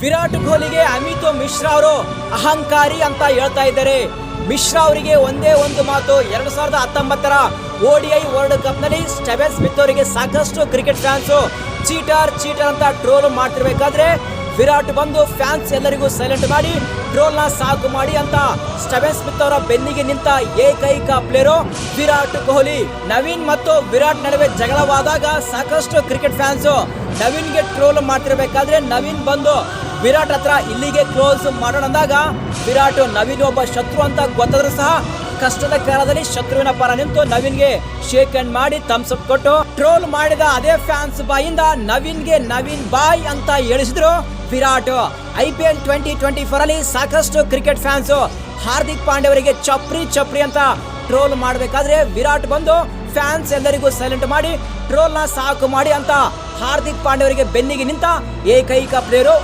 ವಿರಾಟ್ ಕೊಹ್ಲಿಗೆ ಅಮಿತ್ ಮಿಶ್ರಾ ಅವರು ಅಹಂಕಾರಿ ಅಂತ ಹೇಳ್ತಾ ಇದ್ದಾರೆ. ಮಿಶ್ರಾ ಅವರಿಗೆ ಒಂದೇ ಒಂದು ಮಾತು, 2019ರ ODI ವರ್ಲ್ಡ್ ಕಪ್ ನಲ್ಲಿ ಸ್ಟೀವನ್ ಸ್ಮಿತ್ ಅವರಿಗೆ ಸಾಕಷ್ಟು ಕ್ರಿಕೆಟ್ ಫ್ಯಾನ್ಸ್ ಚೀಟರ್ ಅಂತ ಟ್ರೋಲ್ ಮಾಡ್ತಿರ್ಬೇಕಾದ್ರೆ ವಿರಾಟ್ ಬಂದು ಫ್ಯಾನ್ಸ್ ಎಲ್ಲರಿಗೂ ಸೈಲೆಂಟ್ ಮಾಡಿ ಟ್ರೋಲ್ ನ ಸಾಕು ಮಾಡಿ ಅಂತ ಸ್ಟೀವನ್ ಸ್ಮಿತ್ ಅವರ ಬೆನ್ನಿಗೆ ನಿಂತ ಏಕೈಕ ಪ್ಲೇಯರು ವಿರಾಟ್ ಕೊಹ್ಲಿ. ನವೀನ್ ಮತ್ತು ವಿರಾಟ್ ನಡುವೆ ಜಗಳವಾದಾಗ ಸಾಕಷ್ಟು ಕ್ರಿಕೆಟ್ ಫ್ಯಾನ್ಸ್ ನವೀನ್ಗೆ ಟ್ರೋಲ್ ಮಾಡ್ತಿರ್ಬೇಕಾದ್ರೆ ನವೀನ್ ಬಂದು ವಿರಾಟ್ ಹತ್ರ ಇಲ್ಲಿಗೆ ಕ್ಲೋಸ್ ಮಾಡೋಣ ಅಂದಾಗ ವಿರಾಟ್ ನವೀನ್ ಒಬ್ಬ ಶತ್ರು ಅಂತ ಗೊತ್ತಾದ್ರೂ ಸಹ ಕಷ್ಟದ ಕಾಲದಲ್ಲಿ ಶತ್ರುವಿನ ಪರ ನಿಂತು ನವೀನ್ಗೆ ಶೇಕ್ ಹ್ಯಾಂಡ್ ಮಾಡಿ ಥಮ್ಸ್ ಅಪ್ ಕೊಟ್ಟು ಟ್ರೋಲ್ ಮಾಡಿದ ಅದೇ ಫ್ಯಾನ್ಸ್ ಬಾಯಿಂದ ನವೀನ್ಗೆ ನವೀನ್ ಬಾಯ್ ಅಂತ ಹೇಳಿಸಿದ್ರು ವಿರಾಟ್. IPL 2024 ಅಲ್ಲಿ ಸಾಕಷ್ಟು ಕ್ರಿಕೆಟ್ ಫ್ಯಾನ್ಸ್ ಹಾರ್ದಿಕ್ ಪಾಂಡ್ಯ ಅವರಿಗೆ ಚಪ್ರಿ ಅಂತ ಟ್ರೋಲ್ ಮಾಡಬೇಕಾದ್ರೆ ವಿರಾಟ್ ಬಂದು ಫ್ಯಾನ್ಸ್ ಎಲ್ಲರಿಗೂ ಸೈಲೆಂಟ್ ಮಾಡಿ ಟ್ರೋಲ್ ನ ಸಾಕು ಮಾಡಿ ಅಂತ ಹಾರ್ದಿಕ್ ಪಾಂಡ್ಯ ಅವರಿಗೆ ಬೆನ್ನಿಗೆ ನಿಂತ ಏಕೈಕ ಪ್ಲೇಯರು